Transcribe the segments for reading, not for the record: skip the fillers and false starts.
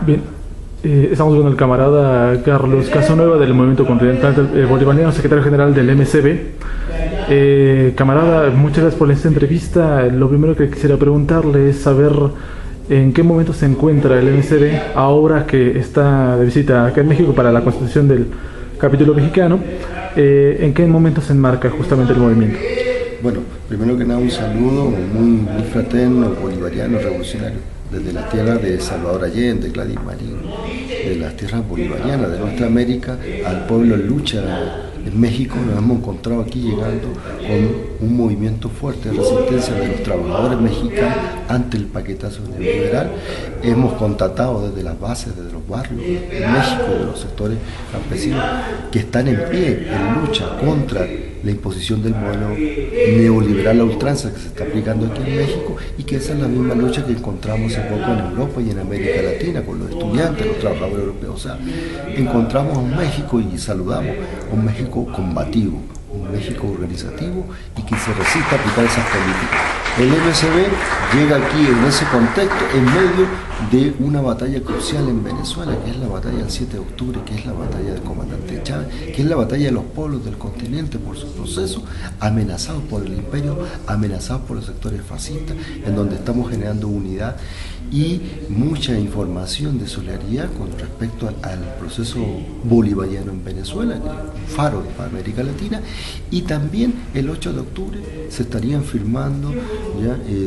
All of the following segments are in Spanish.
Bien, estamos con el camarada Carlos Casanueva del Movimiento Continental Bolivariano, secretario general del MCB. Camarada, muchas gracias por esta entrevista. Lo primero que quisiera preguntarle es saber en qué momento se encuentra el MCB ahora que está de visita acá en México para la constitución del capítulo mexicano. ¿En qué momento se enmarca justamente el movimiento? Bueno, primero que nada un saludo muy fraterno, bolivariano, revolucionario, desde la tierra de Salvador Allende, Gladys Marín, de las tierras bolivarianas de nuestra América, al pueblo en lucha en México. Nos hemos encontrado aquí llegando con un movimiento fuerte de resistencia de los trabajadores mexicanos ante el paquetazo neoliberal. Hemos constatado desde las bases, desde los barrios en México, de los sectores campesinos, que están en pie, en lucha contra la imposición del modelo neoliberal a ultranza que se está aplicando aquí en México, y que esa es la misma lucha que encontramos un poco en Europa y en América Latina con los estudiantes, los trabajadores europeos. O sea, encontramos un México y saludamos un México combativo, un México organizativo y que se resiste a aplicar esas políticas. El MCB llega aquí en ese contexto en medio de una batalla crucial en Venezuela, que es la batalla del 7 de octubre, que es la batalla del comandante Chávez, que es la batalla de los pueblos del continente por su proceso, amenazados por el imperio, amenazados por los sectores fascistas, en donde estamos generando unidad y mucha información de solidaridad con respecto al proceso bolivariano en Venezuela, que es un faro para América Latina. Y también el 8 de octubre se estarían firmando,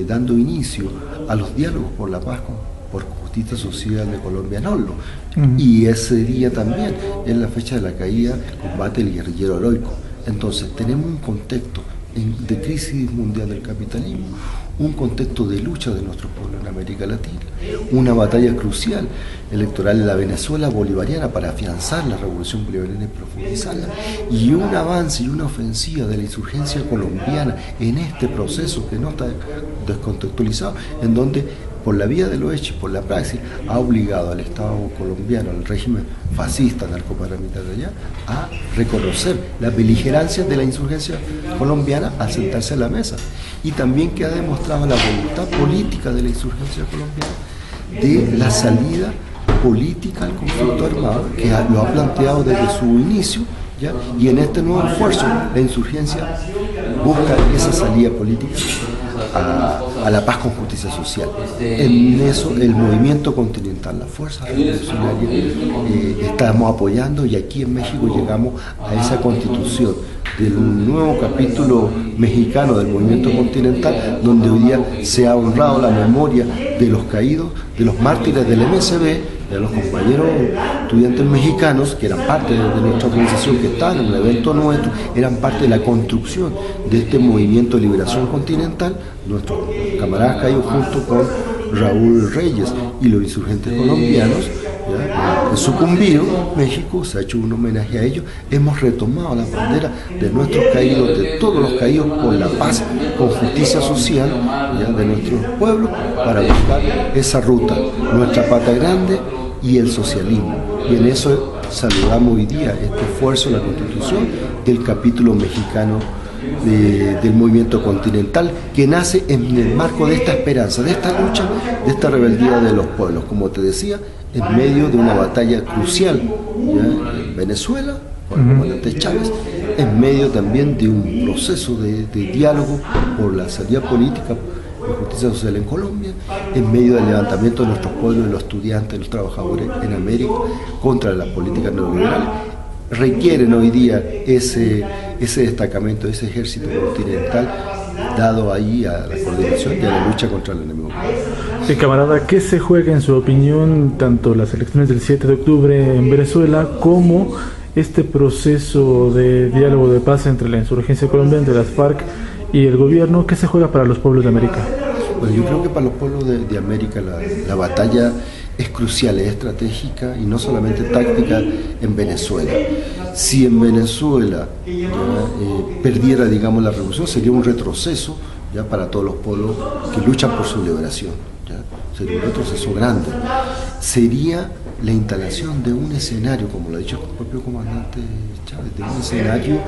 dando inicio a los diálogos por la paz por justicia social de Colombia en Oslo. Y ese día también es la fecha de la caída del combate del guerrillero heroico. Entonces tenemos un contexto de crisis mundial del capitalismo, un contexto de lucha de nuestro pueblo en América Latina, una batalla crucial electoral en la Venezuela bolivariana para afianzar la revolución bolivariana y profundizarla, y un avance y una ofensiva de la insurgencia colombiana en este proceso que no está descontextualizado, en donde por la vía de lo hecho y por la praxis ha obligado al Estado colombiano, al régimen fascista narcoparamilitar allá, a reconocer la beligerancia de la insurgencia colombiana al sentarse a la mesa, y también que ha demostrado la voluntad política de la insurgencia colombiana de la salida política al conflicto armado, que lo ha planteado desde su inicio, ¿ya? Y en este nuevo esfuerzo la insurgencia busca esa salida política a la paz con justicia social. En eso el movimiento continental, las fuerzas revolucionarias, estamos apoyando, y aquí en México llegamos a esa constitución del nuevo capítulo mexicano del movimiento continental, donde hoy día se ha honrado la memoria de los caídos, de los mártires del MCB, de los compañeros estudiantes mexicanos que eran parte de nuestra organización, que estaban en el evento nuestro, eran parte de la construcción de este movimiento de liberación continental. Nuestros camaradas caídos junto con Raúl Reyes y los insurgentes colombianos, en sucumbido, México se ha hecho un homenaje a ellos. Hemos retomado la bandera de nuestros caídos, de todos los caídos por la paz, con justicia social, de nuestros pueblos, para buscar esa ruta, nuestra patria grande y el socialismo. Y en eso saludamos hoy día este esfuerzo, la constitución del capítulo mexicano del movimiento continental, que nace en el marco de esta esperanza, de esta lucha, de esta rebeldía de los pueblos, como te decía, en medio de una batalla crucial en Venezuela con el comandante Chávez, en medio también de un proceso de diálogo por la salida política y justicia social en Colombia, en medio del levantamiento de nuestros pueblos, de los estudiantes, de los trabajadores en América contra las políticas neoliberales. Requieren hoy día ese destacamento, ese ejército continental, dado ahí a la coordinación y a la lucha contra el enemigo. Camarada, ¿qué se juega en su opinión tanto las elecciones del 7 de octubre en Venezuela como este proceso de diálogo de paz entre la insurgencia colombiana de las FARC y el gobierno? ¿Qué se juega para los pueblos de América? Bueno, yo creo que para los pueblos de América la batalla es crucial, es estratégica y no solamente táctica en Venezuela. Si en Venezuela perdiera, digamos, la revolución, sería un retroceso ya para todos los pueblos que luchan por su liberación. ¿ya? Sería un retroceso grande. Sería la instalación de un escenario, como lo ha dicho el propio comandante Chávez, de un escenario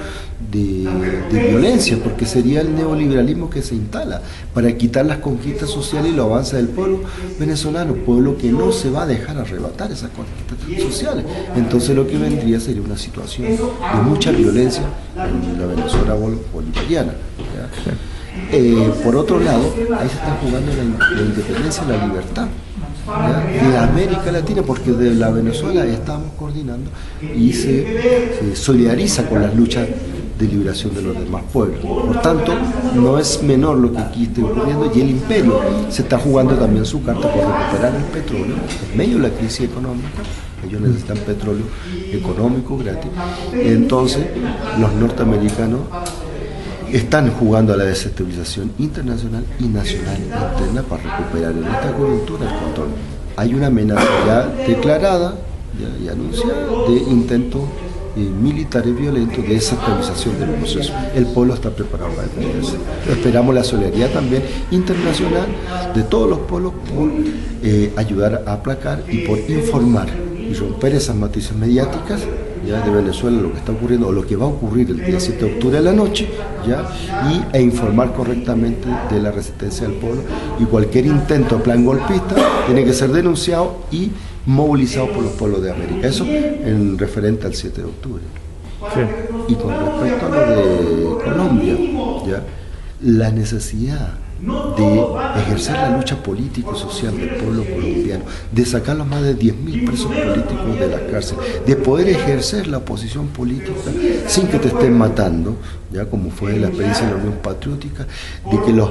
de violencia, porque sería el neoliberalismo que se instala para quitar las conquistas sociales y los avances del pueblo venezolano, pueblo que no se va a dejar arrebatar esas conquistas sociales. Entonces lo que vendría sería una situación de mucha violencia en la Venezuela bolivariana, ¿ya? Por otro lado, ahí se está jugando la independencia y la libertad, ¿ya? De América Latina, porque de la Venezuela estamos coordinando y se solidariza con las luchas de liberación de los demás pueblos. Por tanto, no es menor lo que aquí está ocurriendo, y el imperio se está jugando también su carta por recuperar el petróleo en medio de la crisis económica. Ellos necesitan petróleo económico gratis. Entonces, los norteamericanos están jugando a la desestabilización internacional y nacional interna para recuperar en esta coyuntura el control. Hay una amenaza ya declarada y anunciada de intentos militares violentos de desestabilización del proceso. El pueblo está preparado para defenderse. Esperamos la solidaridad también internacional de todos los pueblos por ayudar a aplacar y por informar y romper esas matices mediáticas, ya, de Venezuela, lo que está ocurriendo o lo que va a ocurrir el día 7 de octubre de la noche, ya, e informar correctamente de la resistencia del pueblo, y cualquier intento de plan golpista tiene que ser denunciado y movilizado por los pueblos de América. Eso en referente al 7 de octubre. Sí. Y con respecto a lo de Colombia, ya, la necesidad de ejercer la lucha política y social del pueblo colombiano, de sacar los más de 10.000 presos políticos de la cárcel, de poder ejercer la oposición política sin que te estén matando, ya como fue la experiencia de la Unión Patriótica, de que las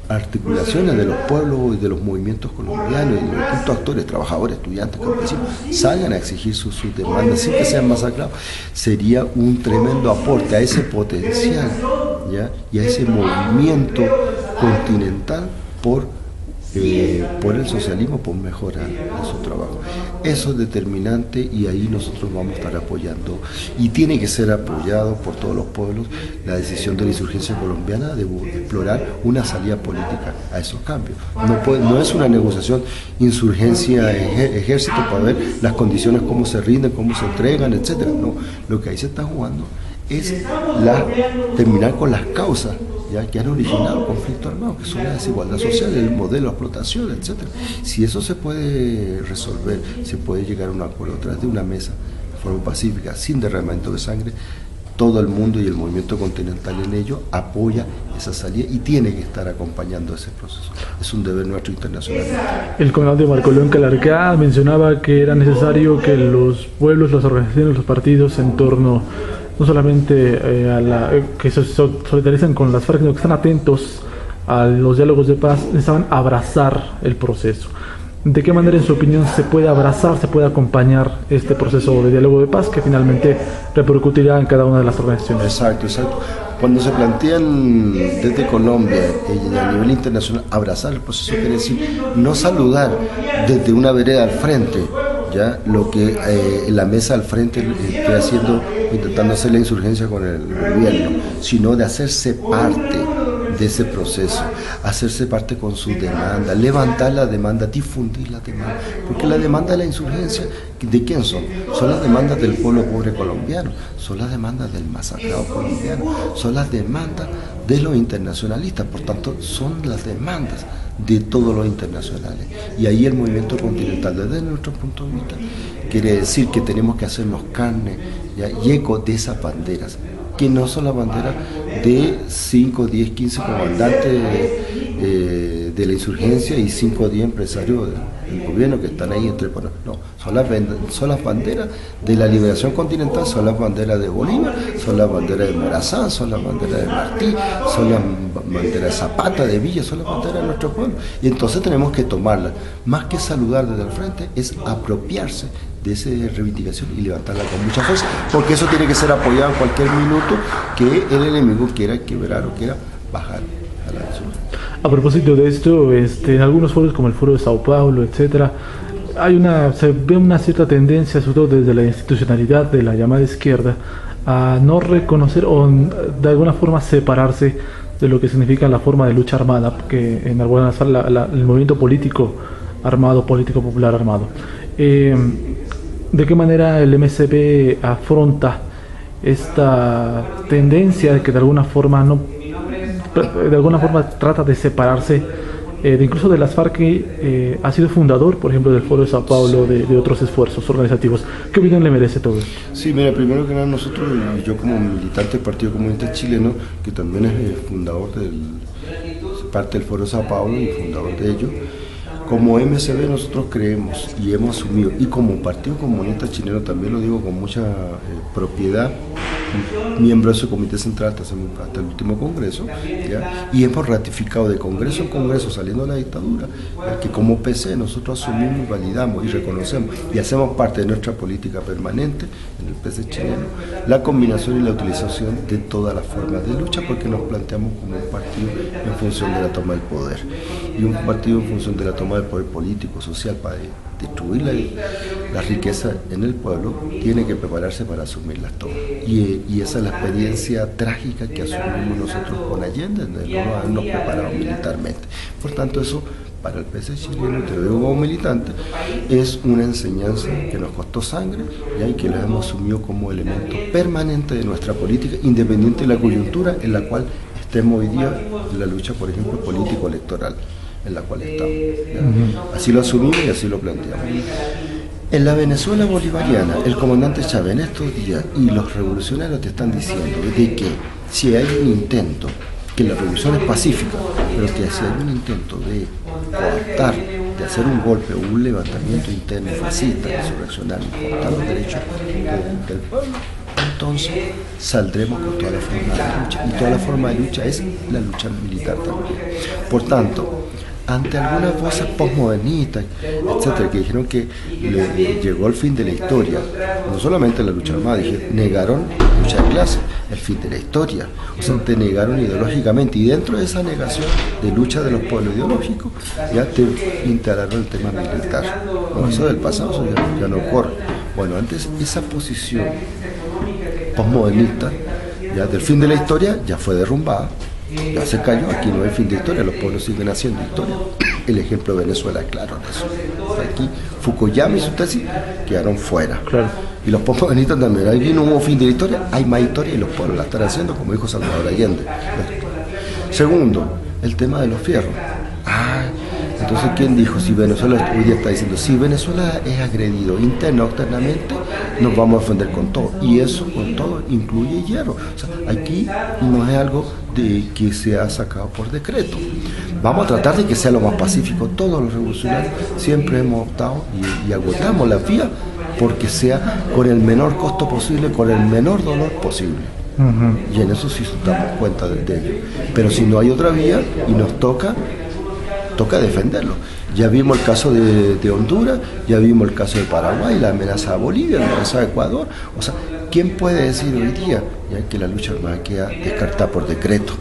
articulaciones de los pueblos y de los movimientos colombianos y de los distintos actores, trabajadores, estudiantes, campesinos, salgan a exigir sus demandas sin que sean masacrados, sería un tremendo aporte a ese potencial, ¿ya? Y a ese movimiento continental por el socialismo, por mejorar su trabajo. Eso es determinante, y ahí nosotros vamos a estar apoyando, y tiene que ser apoyado por todos los pueblos, la decisión de la insurgencia colombiana de explorar una salida política a esos cambios. No es una negociación insurgencia-ejército para ver las condiciones, cómo se rinden, cómo se entregan, etc. No, lo que ahí se está jugando es terminar con las causas, ya, que han originado conflictos armados, que son la desigualdad social, el modelo de explotación, etc. Si eso se puede resolver, se puede llegar a un acuerdo a través de una mesa de forma pacífica, sin derramamiento de sangre, todo el mundo y el movimiento continental en ello apoya esa salida y tiene que estar acompañando ese proceso. Es un deber nuestro internacional. El comandante Marco León Calarcá mencionaba que era necesario que los pueblos, las organizaciones, los partidos en torno no solamente que se solidarizan con las FARC, sino que están atentos a los diálogos de paz, necesitaban abrazar el proceso. ¿De qué manera, en su opinión, se puede abrazar, se puede acompañar este proceso de diálogo de paz que finalmente repercutirá en cada una de las organizaciones? Exacto. Cuando se plantean desde Colombia y a nivel internacional abrazar el proceso, quiere decir no saludar desde una vereda al frente, ya lo que la mesa al frente esté haciendo, intentando hacer la insurgencia con el gobierno, sino de hacerse parte de ese proceso, hacerse parte con sus demandas, levantar la demanda, difundir la demanda, porque la demanda de la insurgencia, ¿de quién son? Son las demandas del pueblo pobre colombiano, son las demandas del masacrado colombiano, son las demandas de los internacionalistas, por tanto son las demandas de todos los internacionales. Y ahí el movimiento continental, desde nuestro punto de vista, quiere decir que tenemos que hacernos carne, ¿ya? Y eco de esas banderas, que no son las banderas de 5, 10, 15 comandantes de la insurgencia y 5 o 10 empresarios del gobierno que están ahí entre... No, son las banderas de la liberación continental, son las banderas de Bolívar, son las banderas de Morazán, son las banderas de Martí, son las banderas de Zapata, de Villa, son las banderas de nuestro pueblo. Y entonces tenemos que tomarlas. Más que saludar desde el frente, es apropiarse de esa reivindicación y levantarla con mucha fuerza, porque eso tiene que ser apoyado en cualquier minuto que el enemigo quiera quebrar o quiera bajar a la insurgencia. A propósito de esto, en algunos foros como el Foro de Sao Paulo, etcétera, se ve una cierta tendencia, sobre todo desde la institucionalidad de la llamada izquierda, a no reconocer o de alguna forma separarse de lo que significa la forma de lucha armada, que en algunas el movimiento político armado, político popular armado. ¿De qué manera el MSB afronta esta tendencia de que de alguna forma trata de separarse incluso de las FARC, que ha sido fundador, por ejemplo, del Foro de Sao Paulo, de otros esfuerzos organizativos? ¿Qué opinión le merece todo esto? Sí, mira, primero que nada nosotros, yo como militante del Partido Comunista Chileno, que también es fundador parte del Foro de Sao Paulo y fundador de ello, como MSB nosotros creemos y hemos asumido, y como Partido Comunista Chileno también lo digo con mucha propiedad, miembro de su comité central hasta el último congreso, ¿ya? Y hemos ratificado de congreso en congreso, saliendo de la dictadura, que como PC nosotros asumimos, validamos y reconocemos y hacemos parte de nuestra política permanente en el PC chileno la combinación y la utilización de todas las formas de lucha, porque nos planteamos como un partido en función de la toma del poder, y un partido en función de la toma del poder político, social, para distribuir la riqueza en el pueblo, tiene que prepararse para asumirlas todas. Y esa es la experiencia trágica que asumimos nosotros con Allende, de no habernos preparado militarmente. Por tanto, eso para el PC chileno, te lo digo como militante, es una enseñanza que nos costó sangre, ¿ya? Y que la hemos asumido como elemento permanente de nuestra política, independiente de la coyuntura en la cual estemos hoy día en la lucha, por ejemplo, político-electoral en la cual estamos, ¿ya? Así lo asumimos y así lo planteamos. En la Venezuela bolivariana, el comandante Chávez en estos días y los revolucionarios te están diciendo de que si hay un intento, que la revolución es pacífica, pero que si hay un intento de coartar, de hacer un golpe o un levantamiento interno fascista, insurreccional, coartar los derechos del pueblo, entonces saldremos con toda la forma de lucha. Y toda la forma de lucha es la lucha militar también. Por tanto, ante algunas voces postmodernistas, etcétera, que dijeron que llegó el fin de la historia, no solamente la lucha armada, negaron la lucha de clase, el fin de la historia, o sea, te negaron ideológicamente, y dentro de esa negación de lucha de los pueblos ideológicos, ya te instalaron el tema militar. Bueno, eso del pasado, eso ya no ocurre. Bueno, antes esa posición postmodernista, ya del fin de la historia, ya fue derrumbada. Ya se cayó, aquí no hay fin de historia, los pueblos siguen haciendo historia. El ejemplo de Venezuela es claro de eso. Aquí Fukuyama y su tesis quedaron fuera. Claro. Y los postmodernistas también, aquí no hubo fin de la historia, hay más historia y los pueblos la están haciendo, como dijo Salvador Allende. Segundo, el tema de los fierros. Entonces, ¿quién dijo? Si Venezuela hoy día está diciendo, si Venezuela es agredido interno o externamente, nos vamos a defender con todo. Y eso con todo incluye hierro. O sea, aquí no es algo que se ha sacado por decreto. Vamos a tratar de que sea lo más pacífico. Todos los revolucionarios siempre hemos optado y agotamos la vía porque sea con el menor costo posible, con el menor dolor posible. Y en eso sí damos cuenta de ello. Pero si no hay otra vía y nos toca defenderlo. Ya vimos el caso de Honduras, ya vimos el caso de Paraguay, la amenaza a Bolivia, la amenaza a Ecuador. O sea, ¿quién puede decir hoy día ya que la lucha armada queda descartada por decreto?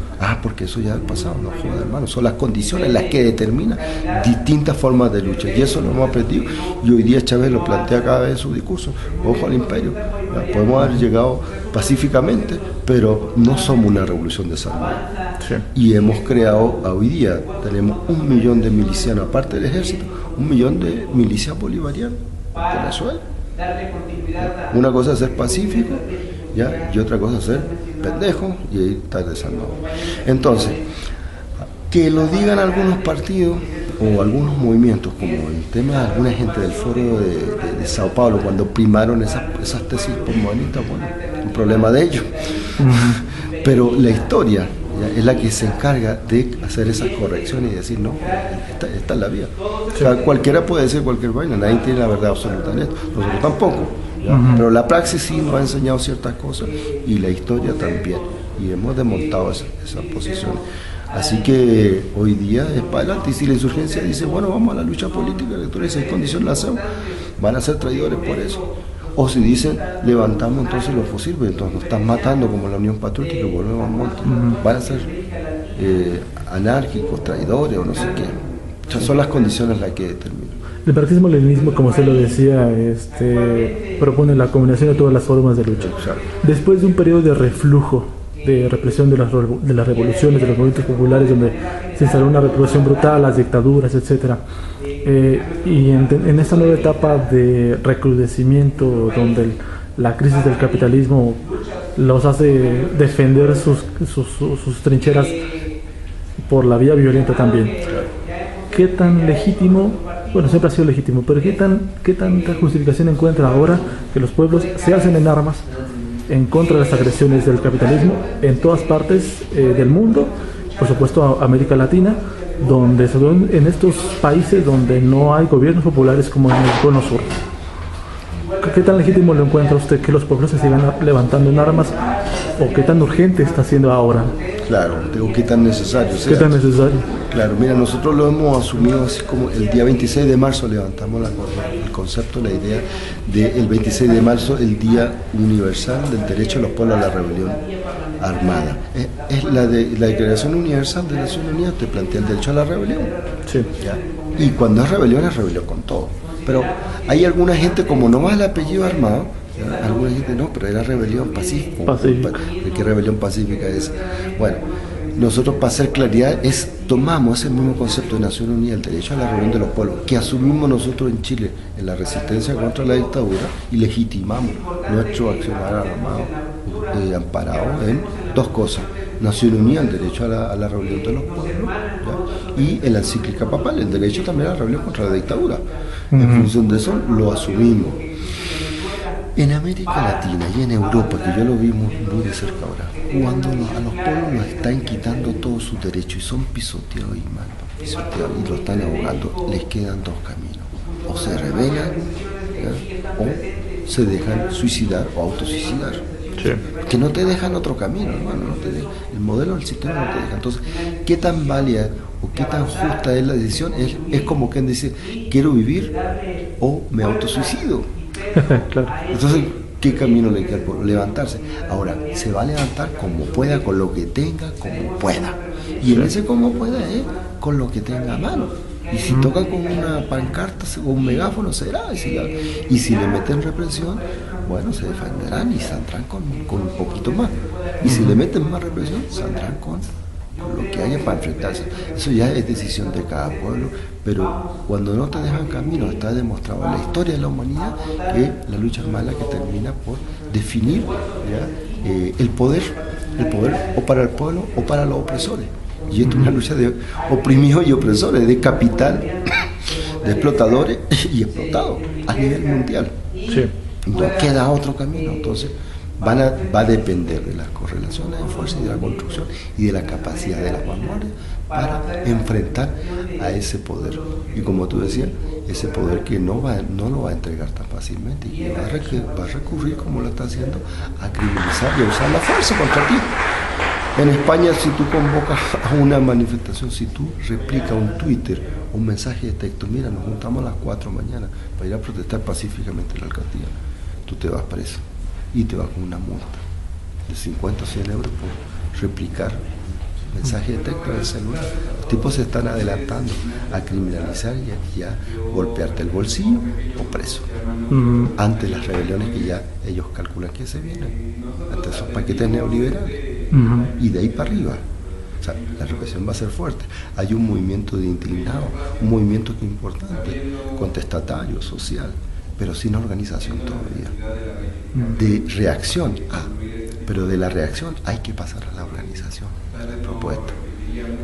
Porque eso ya es el pasado, no joder, hermano. Son las condiciones las que determinan distintas formas de lucha, y eso lo hemos aprendido. Y hoy día Chávez lo plantea cada vez en su discurso: ojo al imperio. Ya podemos haber llegado pacíficamente, pero no somos una revolución desarmada. Sí. Y hemos creado, hoy día tenemos 1 millón de milicianos, aparte del ejército, 1 millón de milicias bolivarianas en Venezuela. Una cosa es ser pacífico, ¿ya? Y otra cosa es ser pendejo y ahí estar desarmado. Entonces, que lo digan algunos partidos o algunos movimientos, como el tema de alguna gente del Foro de Sao Paulo, cuando primaron esas tesis postmodernistas, bueno, un problema de ellos. Pero la historia es la que se encarga de hacer esas correcciones y decir, no, esta es la vía. O sea, cualquiera puede decir cualquier vaina, nadie tiene la verdad absoluta en esto, nosotros tampoco. Pero la praxis sí nos ha enseñado ciertas cosas y la historia también, y hemos desmontado esas posiciones. Así que hoy día es para adelante, y si la insurgencia dice, bueno, vamos a la lucha política electoral y si hay condiciones la hacemos, van a ser traidores por eso. O si dicen, levantamos entonces los fusiles, entonces nos están matando como la Unión Patriótica y volvemos al monte. Van a ser anárquicos, traidores o no sé qué. O sea, son las condiciones las que determinan. El marxismo-leninismo, como se lo decía, propone la combinación de todas las formas de lucha. Después de un periodo de reflujo, de represión de las revoluciones, de los movimientos populares, donde se instaló una represión brutal, las dictaduras, etc. Y en esta nueva etapa de recrudecimiento, donde la crisis del capitalismo los hace defender sus trincheras por la vía violenta también. ¿Qué tan legítimo, bueno, siempre ha sido legítimo, pero qué tanta justificación encuentra ahora que los pueblos se hacen en armas en contra de las agresiones del capitalismo en todas partes del mundo, por supuesto América Latina, donde en estos países donde no hay gobiernos populares como en el cono sur? ¿Qué tan legítimo lo encuentra usted que los pueblos se sigan levantando en armas, o qué tan urgente está siendo ahora? Claro, digo, qué tan necesario. ¿Qué tan necesario? Claro, mira, nosotros lo hemos asumido así como el día 26 de marzo levantamos el concepto, la idea del 26 de marzo, el Día Universal del Derecho de los Pueblos a la Rebelión Armada. Es la Declaración Universal de Naciones Unidas, te plantea el derecho a la rebelión. Sí. ¿Ya? Y cuando es rebelión con todo. Pero hay alguna gente, como no va el apellido armado, ¿ya? Alguna gente no, pero era rebelión pacífica. ¿Qué rebelión pacífica es? Bueno, nosotros, para hacer claridad, tomamos ese mismo concepto de Naciones Unidas, el derecho a la rebelión de los pueblos, que asumimos nosotros en Chile en la resistencia contra la dictadura, y legitimamos nuestro accionar armado amparado en dos cosas: Naciones Unidas, el derecho a la rebelión de los pueblos, ¿ya? Y en la encíclica papal, el derecho también a la rebelión contra la dictadura. En función de eso lo asumimos. En América Latina y en Europa, que yo lo vi muy de cerca ahora, cuando a los pueblos los están quitando todos sus derechos y son pisoteados y mal pisoteados y lo están ahogando, les quedan dos caminos: o se rebelan, ¿ya? O se dejan suicidar o autosuicidar. Sí. Que no te dejan otro camino, hermano, el modelo del sistema no te deja. Entonces, ¿qué tan válida o qué tan justa es la decisión? Es como quien dice, quiero vivir o me autosuicido. Claro. Entonces, ¿qué camino le queda al pueblo? Levantarse. Ahora, se va a levantar como pueda, con lo que tenga, como pueda. Y en ese como pueda es con lo que tenga a mano. Y si toca con una pancarta o un megáfono, será. Y si le meten represión, bueno, se defenderán y saldrán con un poquito más. Y si le meten más represión, saldrán con lo que haya para enfrentarse. Eso ya es decisión de cada pueblo, pero cuando no te dejan camino, está demostrado en la historia de la humanidad que la lucha armada es la que termina por definir, ¿ya? El poder o para el pueblo o para los opresores. Y esto es una lucha de oprimidos y opresores, de capital, de explotadores y explotados a nivel mundial. Sí. No queda otro camino. Entonces va a depender de las correlaciones de fuerza y de la construcción y de la capacidad de las vanguardias para enfrentar a ese poder. Y como tú decías, ese poder que no lo va a entregar tan fácilmente y que va a recurrir, como lo está haciendo, a criminalizar y a usar la fuerza contra ti. En España, si tú convocas a una manifestación, si tú replicas un Twitter, un mensaje de texto, mira, nos juntamos a las 4 mañana para ir a protestar pacíficamente en la alcaldía, tú te vas preso y te vas con una multa de 50 o 100 euros por replicar mensaje de texto en el celular. Los tipos se están adelantando a criminalizar y a golpearte el bolsillo o preso. Ante las rebeliones que ya ellos calculan que se vienen, ante esos paquetes neoliberales. Y de ahí para arriba, o sea, la represión va a ser fuerte. Hay un movimiento de indignados, un movimiento que es importante, contestatario, social, pero sin organización todavía, de reacción pero de la reacción hay que pasar a la organización, a la propuesta.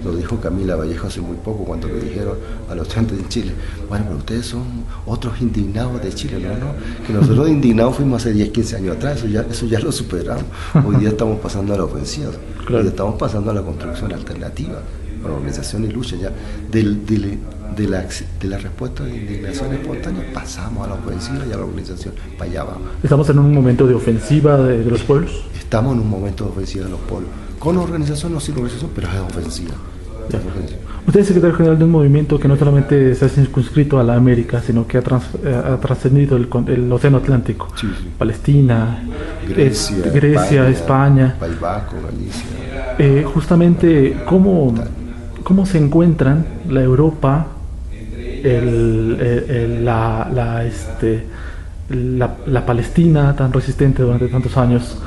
Lo dijo Camila Vallejo hace muy poco cuando le dijeron a los estudiantes de Chile: bueno, pero ustedes son otros indignados de Chile. No, que nosotros indignados fuimos hace 10, 15 años atrás, eso ya lo superamos. Hoy día estamos pasando a la ofensiva, claro. Hoy día estamos pasando a la construcción alternativa, con organización y lucha ya. De la respuesta de indignación espontánea pasamos a la ofensiva y a la organización, para allá vamos. ¿Estamos en un momento de ofensiva de los pueblos? Estamos en un momento de ofensiva de los pueblos, con organización o sin organización, pero es ofensiva. Usted es secretario general de un movimiento que no solamente se ha circunscrito a la América, sino que ha trascendido el Océano Atlántico. Sí. Palestina, Grecia, España. País Vasco, Galicia. Justamente, ¿cómo se encuentran la Europa la Palestina tan resistente durante tantos años,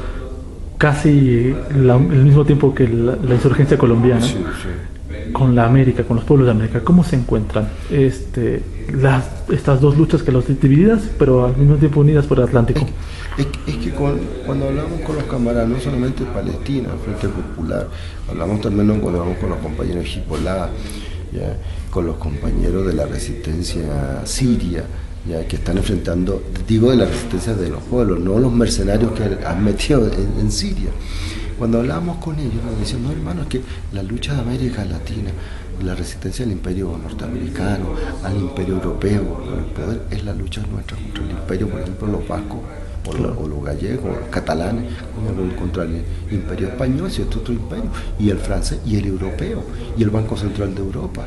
casi el mismo tiempo que la insurgencia colombiana, Sí, sí. con la América, con los pueblos de América, ¿cómo se encuentran estas dos luchas que los divididas, pero al mismo tiempo unidas por el Atlántico? Es que cuando hablamos con los camaradas, no solamente Palestina, Frente Popular, hablamos también cuando hablamos con los compañeros de Hezbollah, ya, con los compañeros de la resistencia siria, ya, que están enfrentando, digo, de la resistencia de los pueblos, no los mercenarios que han metido en Siria. Cuando hablamos con ellos nos decían, no hermano, es que la lucha de América Latina, la resistencia al imperio norteamericano, al imperio europeo, por el poder, es la lucha nuestra contra el imperio, por ejemplo, los vascos, o los gallegos, o los catalanes, contra el imperio español, si es otro imperio, y el francés, y el europeo, y el Banco Central de Europa,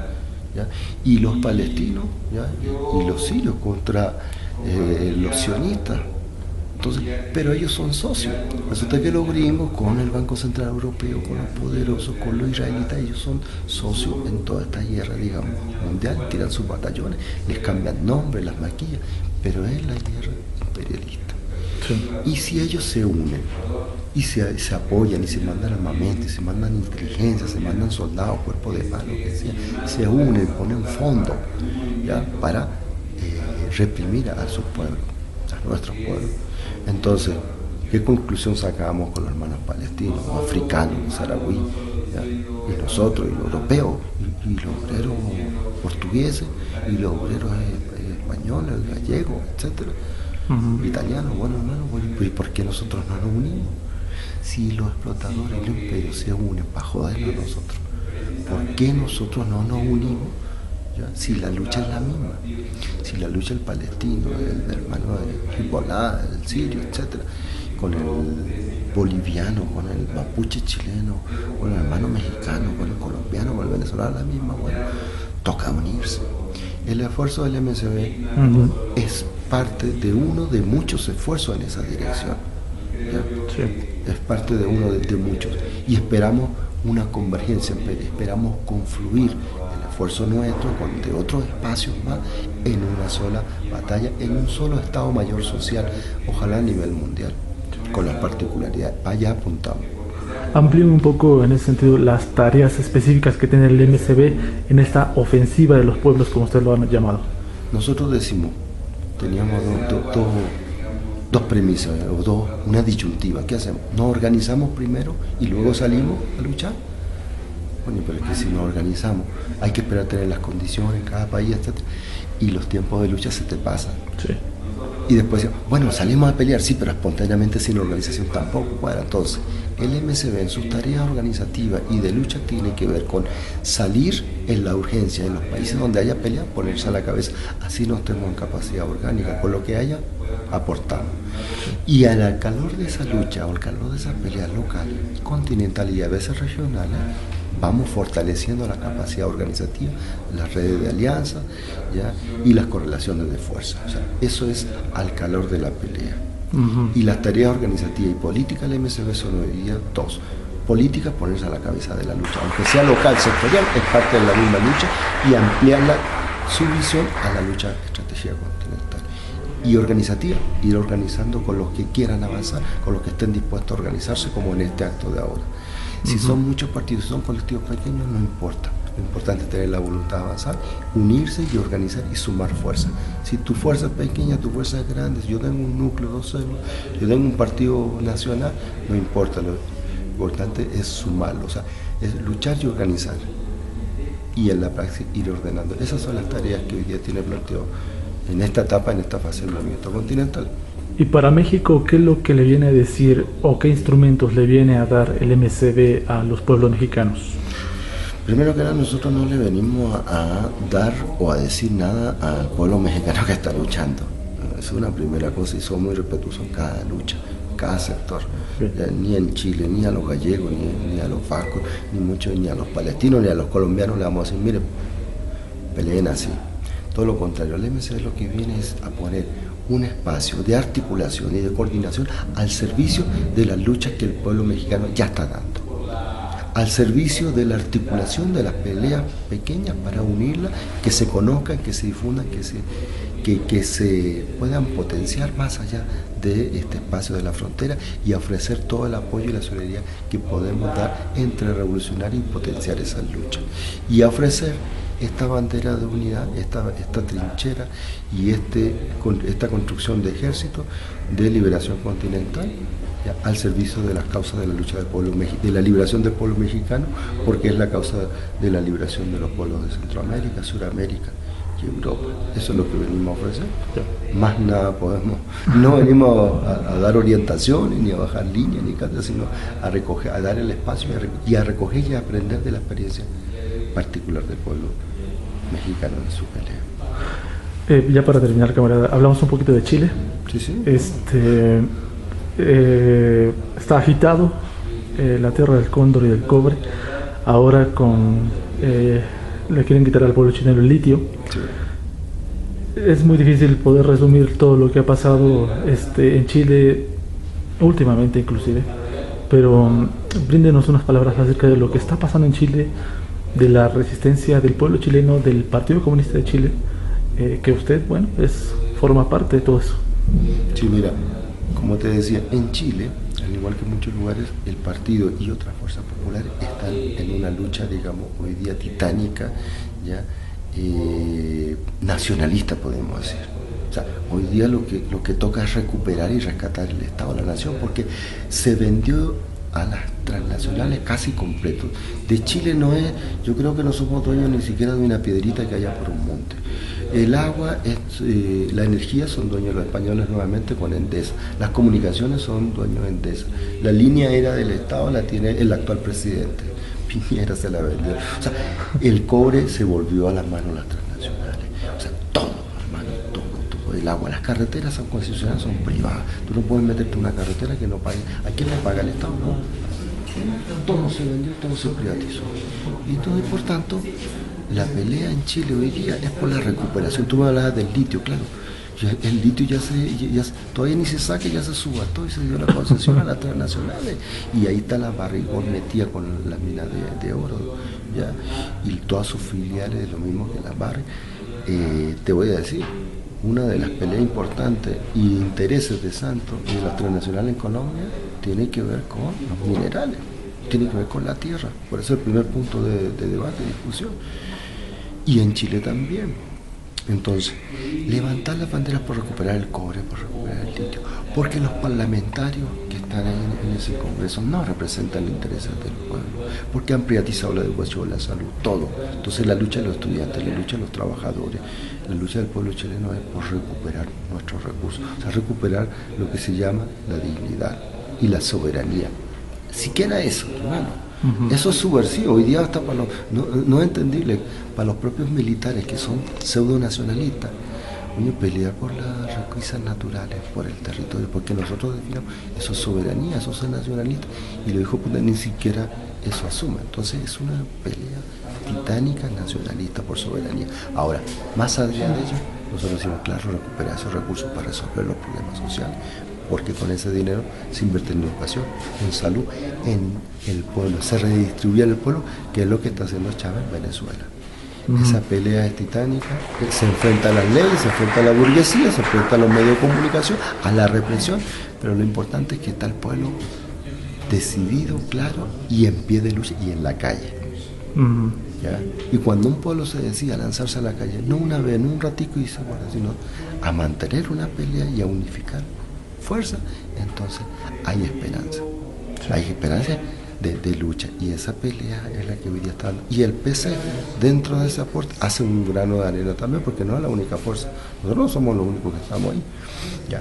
¿ya? Y los palestinos, ¿ya? Y los sirios contra los sionistas. Entonces, pero ellos son socios. Resulta que los gringos con el Banco Central Europeo, con los poderosos, con los israelitas, ellos son socios en toda esta guerra, digamos, mundial. Tiran sus batallones, les cambian nombres, las maquillas, pero es la guerra imperialista. Sí. Y si ellos se unen y se apoyan y se mandan armamento, y se mandan inteligencia, se mandan soldados, cuerpos de mano, que sea, se unen, ponen fondo, ¿ya? Para reprimir a sus pueblos, a nuestros pueblos. Entonces, ¿qué conclusión sacamos con los hermanos palestinos, los africanos, los saharaui, y nosotros, y los europeos, y los obreros portugueses, y los obreros españoles, gallegos, etcétera, italianos? Bueno, hermano, ¿y por qué nosotros no nos unimos? Si los explotadores y los imperios se unen para jodernos a nosotros, ¿por qué nosotros no nos unimos? ¿Ya? Si la lucha es la misma, si la lucha del palestino, del hermano de Hezbollah, del sirio, etcétera, con el boliviano, con el mapuche chileno, con el hermano mexicano, con el colombiano, con el venezolano, la misma, bueno, toca unirse. El esfuerzo del MSB es parte de uno de muchos esfuerzos en esa dirección, ¿ya? Sí. Es parte de uno de muchos, y esperamos una convergencia, esperamos confluir el esfuerzo nuestro con de otros espacios más en una sola batalla, en un solo Estado Mayor social, ojalá a nivel mundial, con las particularidades. Allá apuntamos. Amplíe un poco en ese sentido las tareas específicas que tiene el MSB en esta ofensiva de los pueblos, como usted lo ha llamado. Nosotros decimos, teníamos dos premisas, una disyuntiva. ¿Qué hacemos? ¿Nos organizamos primero y luego salimos a luchar? Bueno, pero es que si nos organizamos, hay que esperar a tener las condiciones en cada país, etc. Y los tiempos de lucha se te pasan. Sí. Y después, bueno, salimos a pelear, sí, pero espontáneamente sin organización tampoco cuadra. Entonces, el MSB en sus tareas organizativas y de lucha tiene que ver con salir en la urgencia, en los países donde haya pelea, ponerse a la cabeza, así no estemos en capacidad orgánica, con lo que haya, aportamos. Y al calor de esa lucha, o al calor de esa pelea local, continental y a veces regionales, vamos fortaleciendo la capacidad organizativa, las redes de alianza, ¿ya? Y las correlaciones de fuerza. O sea, eso es al calor de la pelea. Y las tareas organizativas y políticas del MSB son hoy día dos. Política, ponerse a la cabeza de la lucha, aunque sea local, sectorial, es parte de la misma lucha, y ampliarla, su visión, a la lucha estratégica continental. Y organizativa, ir organizando con los que quieran avanzar, con los que estén dispuestos a organizarse, como en este acto de ahora. Si son muchos partidos, si son colectivos pequeños, no importa. Lo importante es tener la voluntad de avanzar, unirse y organizar y sumar fuerza. Si tu fuerza es pequeña, tu fuerza es grande, si yo tengo un núcleo, dos células, yo tengo un partido nacional, no importa. Lo importante es sumarlo, o sea, es luchar y organizar. Y en la praxis ir ordenando. Esas son las tareas que hoy día tiene planteado en esta etapa, en esta fase del movimiento continental. Y para México, ¿qué es lo que le viene a decir o qué instrumentos le viene a dar el MSB a los pueblos mexicanos? Primero que nada, nosotros no le venimos a dar o a decir nada al pueblo mexicano que está luchando. Es una primera cosa, y somos muy respetuosos en cada lucha, en cada sector. Ya, ni en Chile, ni a los gallegos, ni a los vascos, ni a los palestinos, ni a los colombianos le vamos a decir, miren, peleen así. Todo lo contrario, el MSB lo que viene es a poner un espacio de articulación y de coordinación al servicio de las luchas que el pueblo mexicano ya está dando. al servicio de la articulación de las peleas pequeñas para unirlas, que se conozcan, que se difundan, que se puedan potenciar más allá de este espacio de la frontera y ofrecer todo el apoyo y la solidaridad que podemos dar entre revolucionarios y potenciar esas luchas. Y ofrecer esta bandera de unidad, esta trinchera y esta construcción de ejército de liberación continental, ¿ya?, al servicio de las causas de la lucha del pueblo de la liberación del pueblo mexicano, porque es la causa de la liberación de los pueblos de Centroamérica, Suramérica y Europa. Eso es lo que venimos a ofrecer. Más nada podemos. No venimos a dar orientaciones, ni a bajar líneas, ni nada, sino a recoger, a dar el espacio y a recoger y a aprender de la experiencia particular del pueblo mexicano en su pelea. Ya para terminar, camarada, hablamos un poquito de Chile. Sí, sí. Está agitado la tierra del cóndor y del cobre. Ahora le quieren quitar al pueblo chileno el litio. Sí. Es muy difícil poder resumir todo lo que ha pasado en Chile últimamente inclusive, pero bríndenos unas palabras acerca de lo que está pasando en Chile, de la resistencia del pueblo chileno, del Partido Comunista de Chile, que usted, bueno, forma parte de todo eso. Sí, mira, como te decía, en Chile, al igual que en muchos lugares, el partido y otras fuerzas populares están en una lucha, digamos, hoy día titánica, ya nacionalista, podemos decir. O sea, hoy día lo que toca es recuperar y rescatar el Estado de la Nación, porque se vendió a las transnacionales casi completo. De Chile no es, yo creo que no somos dueños ni siquiera de una piedrita que haya por un monte. El agua, la energía son dueños los españoles nuevamente con Endesa. Las comunicaciones son dueños de Endesa. La línea aérea del Estado la tiene el actual presidente. Piñera se la vendió. O sea, el cobre se volvió a las manos de las transnacionales. O sea, todo, hermano, todo. El agua, las carreteras son concesionarias, son privadas. Tú no puedes meterte en una carretera que no pague. ¿A quién le paga el Estado? No. Todo se vendió, todo se privatizó. Y todo, y por tanto, la pelea en Chile hoy día es por la recuperación. Tú me hablabas del litio, claro. El litio todavía ni se saca, ya se subastó y se dio la concesión a las transnacionales. Y ahí está la Barrigón metida con las minas de oro, ¿ya? Y todas sus filiales, lo mismo que la Barri. Te voy a decir, una de las peleas importantes y intereses de Santos y de las transnacionales en Colombia tiene que ver con los minerales, tiene que ver con la tierra. Por eso es el primer punto de debate, de discusión. Y en Chile también. Entonces, levantar las banderas por recuperar el cobre, por recuperar el litio, porque los parlamentarios que están ahí en ese congreso no representan los intereses del pueblo, porque han privatizado la educación, la salud, todo. Entonces la lucha de los estudiantes, la lucha de los trabajadores, la lucha del pueblo chileno es por recuperar nuestros recursos, o sea, recuperar lo que se llama la dignidad y la soberanía. Siquiera eso, hermano. Eso es subversivo. Hoy día hasta no es entendible para los propios militares que son pseudo-nacionalistas, pelear por las riquezas naturales, por el territorio, porque nosotros definimos eso es soberanía, eso es nacionalista, y los hijos de puta ni siquiera eso asumen. Entonces es una pelea titánica nacionalista por soberanía. Ahora, más allá de ello, nosotros decimos, claro, recuperar esos recursos para resolver los problemas sociales, porque con ese dinero se invierte en educación, en salud, en el pueblo, se redistribuye en el pueblo, que es lo que está haciendo Chávez en Venezuela. Esa pelea es titánica, se enfrenta a las leyes, se enfrenta a la burguesía, se enfrenta a los medios de comunicación, a la represión, pero lo importante es que está el pueblo decidido, claro, y en pie de lucha y en la calle. ¿Ya? Y cuando un pueblo se decide a lanzarse a la calle, no una vez, no un ratico y se guarda, sino a mantener una pelea y a unificar fuerza, entonces hay esperanza. Sí. Hay esperanza de lucha, y esa pelea es la que hoy día está dando. Y el PC, dentro de ese aporte, hace un grano de arena también, porque no es la única fuerza. Nosotros no somos los únicos que estamos ahí. ¿Ya?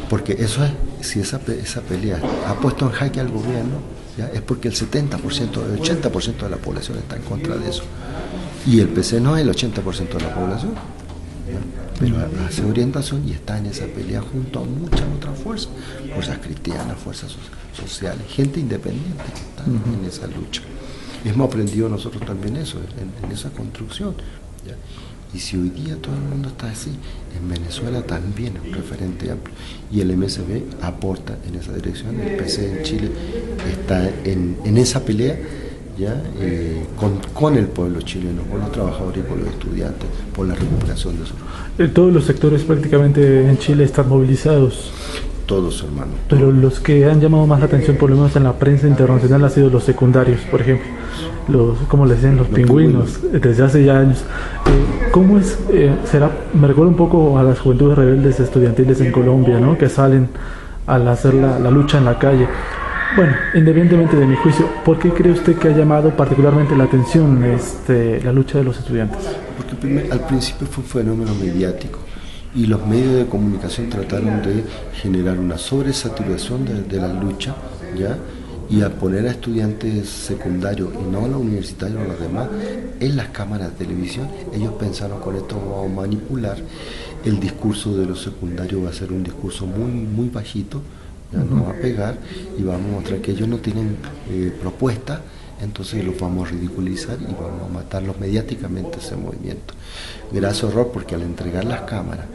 Porque eso es, si esa pelea ha puesto en jaque al gobierno, ¿ya? Es porque el 70%, el 80% de la población está en contra de eso. Y el PC no es el 80% de la población, ¿ya? Pero hace orientación y está en esa pelea junto a muchas otras fuerzas cristianas, fuerzas sociales, gente independiente que está en esa lucha. Hemos aprendido nosotros también eso, en esa construcción, ¿ya? Y si hoy día todo el mundo está así, en Venezuela también es un referente amplio. Y el MSB aporta en esa dirección, el PC en Chile está en esa pelea ¿ya? Con el pueblo chileno, con los trabajadores y con los estudiantes, por la recuperación de su... Todos los sectores prácticamente en Chile están movilizados. Todos, hermano. Pero los que han llamado más la atención, por lo menos en la prensa internacional, han sido los secundarios, por ejemplo. ¿Cómo les decían? Los pingüinos, desde hace ya años. ¿Cómo es? Me recuerda un poco a las juventudes rebeldes estudiantiles en Colombia, ¿no? Que salen al hacer la lucha en la calle. Bueno, independientemente de mi juicio, ¿por qué cree usted que ha llamado particularmente la atención la lucha de los estudiantes? Porque al principio fue un fenómeno mediático y los medios de comunicación trataron de generar una sobresaturación de la lucha, ¿ya? Y a poner a estudiantes secundarios y no a los universitarios o los demás en las cámaras de televisión. Ellos pensaron, con esto vamos a manipular el discurso de los secundarios, va a ser un discurso muy bajito, ya no va a pegar, y vamos a mostrar que ellos no tienen propuesta, entonces los vamos a ridiculizar y vamos a matarlos mediáticamente ese movimiento. Gracias, horror, porque al entregar las cámaras,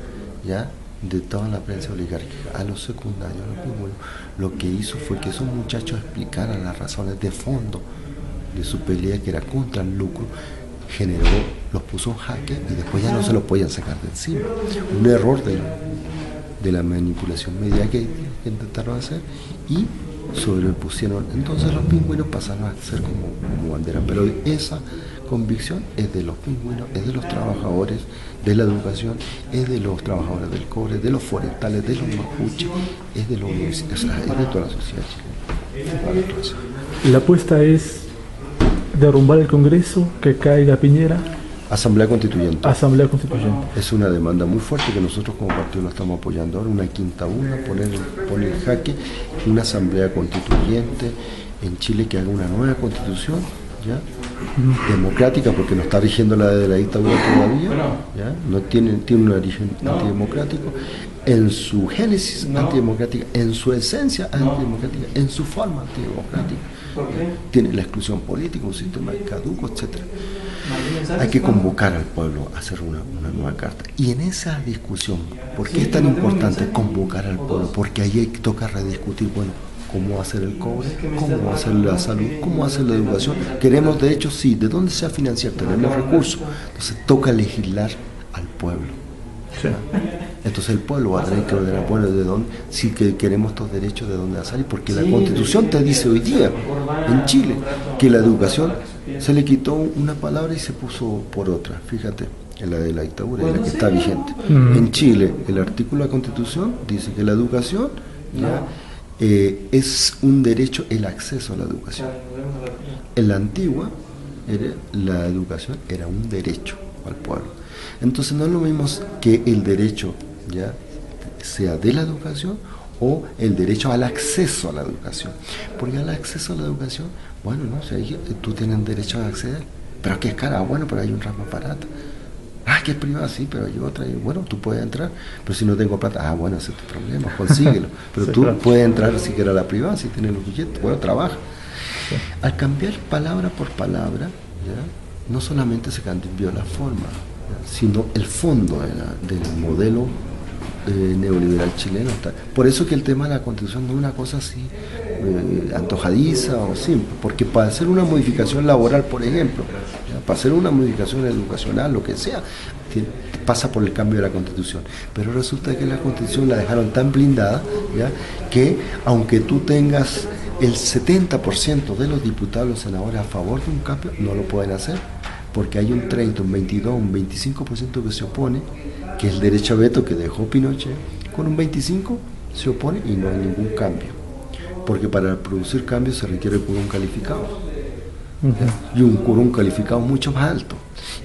ya, de toda la prensa oligárquica a los secundarios, a los pingüinos, lo que hizo fue que esos muchachos explicaran las razones de fondo de su pelea, que era contra el lucro, los puso en jaque y después ya no se los podían sacar de encima. Un error de la manipulación media que intentaron hacer, y sobrepusieron. Entonces los pingüinos pasaron a ser como bandera, pero esa convicción es de los pingüinos, es de los trabajadores de la educación, es de los trabajadores del cobre, de los forestales, de los mapuches, es de los universitarios, es de toda la sociedad chilena. La apuesta es derrumbar el Congreso, que caiga Piñera. Asamblea Constituyente. Asamblea Constituyente. Es una demanda muy fuerte que nosotros como partido lo estamos apoyando ahora, una quinta urna, poner en jaque una Asamblea Constituyente en Chile que haga una nueva constitución, ¿ya? Democrática, porque no está rigiendo la de la dictadura todavía, ¿ya? No tiene un origen antidemocrático, en su génesis antidemocrática, en su esencia antidemocrática, en su forma antidemocrática, ¿ya? Tiene la exclusión política, un sistema caduco, etcétera. Hay que convocar al pueblo a hacer una nueva carta. Y en esa discusión, ¿por qué es tan importante convocar al pueblo? Porque ahí toca rediscutir, bueno, cómo hacer el cobre, cómo hacer la salud, cómo hacer la educación. Queremos, de hecho, sí, ¿de dónde se va a financiar? Tenemos recursos. Entonces toca legislar al pueblo. Sí. Entonces el pueblo va a tener que ordenar, bueno, ¿de dónde? Si queremos estos derechos, ¿de dónde va a salir? Porque la Constitución te dice hoy día, en Chile, que la educación se le quitó una palabra y se puso por otra. Fíjate, en la de la dictadura, en la que está vigente. En Chile, el artículo de la Constitución dice que la educación, ¿ya? Es un derecho, el acceso a la educación. En la antigua, la educación era un derecho al pueblo. Entonces no es lo mismo que el derecho, ya sea de la educación o el derecho al acceso a la educación. Porque al acceso a la educación, bueno, no sé, tú tienes derecho a acceder, pero que es cara, bueno, pero hay un ramo barato. Ah, que es privada, sí, pero hay otra, y bueno, tú puedes entrar, pero si no tengo plata, bueno, ese es tu problema, consíguelo. Pero sí, tú puedes entrar si quieres a la privada, si tienes los billetes, bueno, trabaja. Sí. Al cambiar palabra por palabra, ¿ya? No solamente se cambió la forma, ¿ya? Sino el fondo del modelo neoliberal chileno. Por eso que el tema de la Constitución no es una cosa así antojadiza o simple, porque para hacer una modificación laboral, por ejemplo, ¿ya? Para hacer una modificación educacional, lo que sea, pasa por el cambio de la Constitución. Pero resulta que la Constitución la dejaron tan blindada, ¿ya? Que aunque tú tengas el 70% de los diputados, los senadores a favor de un cambio, no lo pueden hacer, porque hay un 30, un 22, un 25% que se opone, que es el derecho a veto que dejó Pinochet. Con un 25% se opone y no hay ningún cambio, porque para producir cambios se requiere quórum calificado, y un quórum calificado mucho más alto.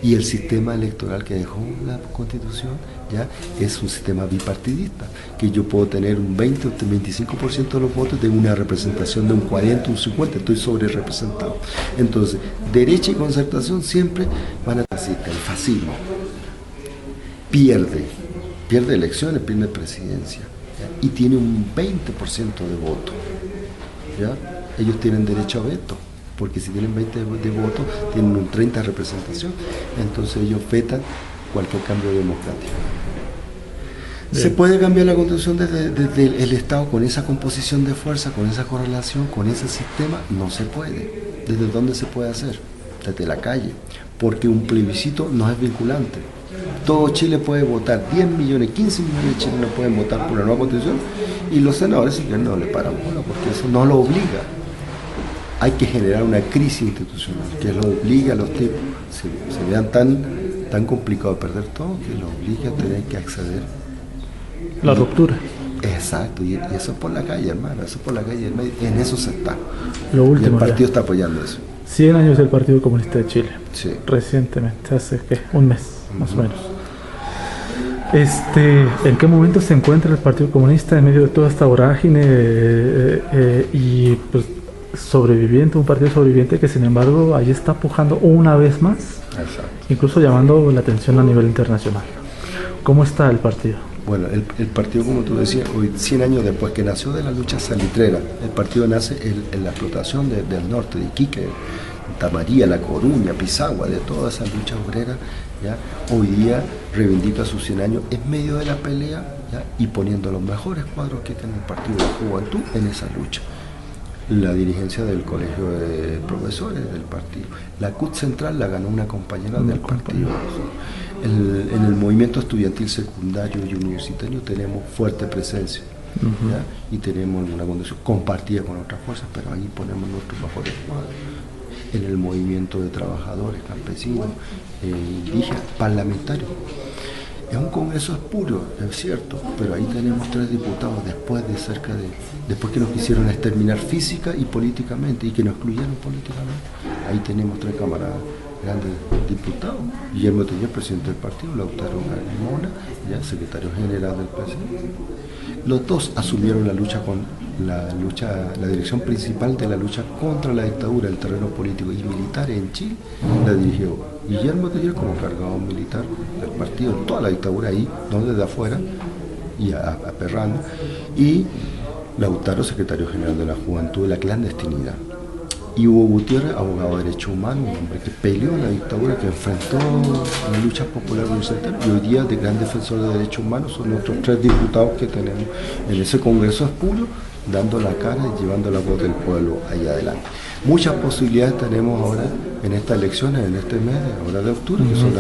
Y el sistema electoral que dejó la Constitución, ya, es un sistema bipartidista, que yo puedo tener un 20 o un 25% de los votos de una representación de un 40 o un 50, estoy sobre representado. Entonces, derecha y concertación siempre van a decir que el fascismo pierde elecciones, pierde presidencia, ¿ya? Y tiene un 20% de voto, ¿ya? Ellos tienen derecho a veto, porque si tienen 20 de votos, tienen un 30 de representación, entonces ellos vetan cualquier cambio democrático. Bien. ¿Se puede cambiar la Constitución desde el Estado con esa composición de fuerza, con esa correlación, con ese sistema? No se puede. ¿Desde dónde se puede hacer? Desde la calle, porque un plebiscito no es vinculante. Todo Chile puede votar, 10 millones, 15 millones de chilenos pueden votar por la nueva constitución y los senadores si quieren no le paran bola porque eso no lo obliga. Hay que generar una crisis institucional que lo obliga a los tipos, se vean tan complicado perder todo, que lo obliga a tener que acceder. La ruptura. Exacto, y eso es por la calle, hermano, eso es por la calle, en eso se está. Lo último, y el partido ya. está apoyando eso. 100 años del Partido Comunista de Chile. Sí. Recientemente, hace ¿qué? Un mes, más o menos. ¿En qué momento se encuentra el Partido Comunista en medio de toda esta vorágine y pues sobreviviente, un partido sobreviviente que sin embargo ahí está pujando una vez más, Exacto. incluso llamando la atención a nivel internacional? ¿Cómo está el partido? Bueno, el partido, como tú decías, hoy 100 años después que nació de la lucha salitrera, el partido nace en la explotación del norte, de Iquique, Tamaría, La Coruña, Pisagua, de toda esa lucha obrera, ¿ya? Hoy día reivindica sus 100 años en medio de la pelea, ¿ya? Y poniendo los mejores cuadros que tiene el Partido de la Juventud en esa lucha. La dirigencia del colegio de profesores del partido. La CUT central la ganó una compañera del partido. En el movimiento estudiantil secundario y universitario tenemos fuerte presencia, ¿ya? Y tenemos una condición compartida con otras fuerzas, pero ahí ponemos nuestros mejores cuadros. En el movimiento de trabajadores, campesinos, indígenas, parlamentarios. Es un congreso espurio, es cierto, pero ahí tenemos 3 diputados después que nos quisieron exterminar física y políticamente y que nos excluyeron políticamente. Ahí tenemos 3 camaradas grandes diputados. Guillermo Teller, presidente del partido, Lautaro Carmona, ya secretario general del presidente. Los dos asumieron la dirección principal de la lucha contra la dictadura, el terreno político y militar en Chile, la dirigió Guillermo Teller como cargado militar del partido, en toda la dictadura ahí, no desde afuera, y aperrando, y Lautaro, secretario general de la Juventud de la Clandestinidad. Y Hugo Gutiérrez, abogado de derechos humanos, un hombre que peleó en la dictadura, que enfrentó la lucha popular universitaria y hoy día de gran defensor de derechos humanos. Son nuestros 3 diputados que tenemos en ese congreso espurio, dando la cara y llevando la voz del pueblo allá adelante. Muchas posibilidades tenemos ahora en estas elecciones, en este mes, ahora de octubre, que son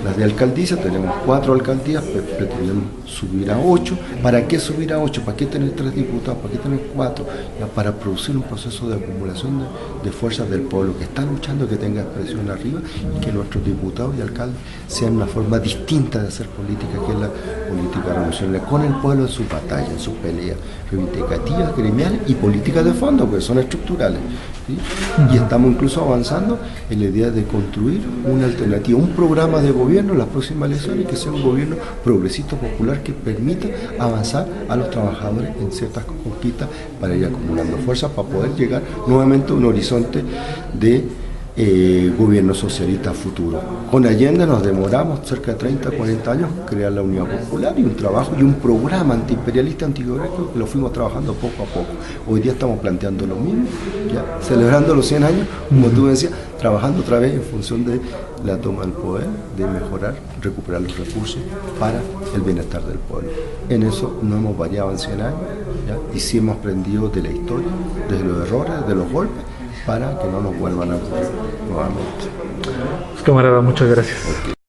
las de alcaldía. Tenemos 4 alcaldías, pretendemos subir a 8. ¿Para qué subir a 8? ¿Para qué tener 3 diputados? ¿Para qué tener 4? Ya, para producir un proceso de acumulación de fuerzas del pueblo que está luchando, que tenga expresión arriba y que nuestros diputados y alcaldes sean una forma distinta de hacer política, que es la política revolucionaria, con el pueblo en su batalla, en sus peleas reivindicativas, gremiales y políticas de fondo, porque son estructurales. ¿Sí? Y estamos incluso avanzando en la idea de construir una alternativa, un programa de gobierno en las próximas elecciones que sea un gobierno progresista popular que permita avanzar a los trabajadores en ciertas conquistas para ir acumulando fuerzas para poder llegar nuevamente a un horizonte de gobierno socialista futuro. Con Allende nos demoramos cerca de 30, 40 años crear la Unidad Popular y un trabajo y un programa antiimperialista, antibiográfico que lo fuimos trabajando poco a poco. Hoy día estamos planteando lo mismo, ya celebrando los 100 años, como tú decías, trabajando otra vez en función de la toma del poder, de mejorar, recuperar los recursos para el bienestar del pueblo. En eso no hemos variado en 100 años, ¿ya? Y sí hemos aprendido de la historia, de los errores, de los golpes, para que no nos vuelvan a ocurrir nuevamente. Camarada, muchas gracias.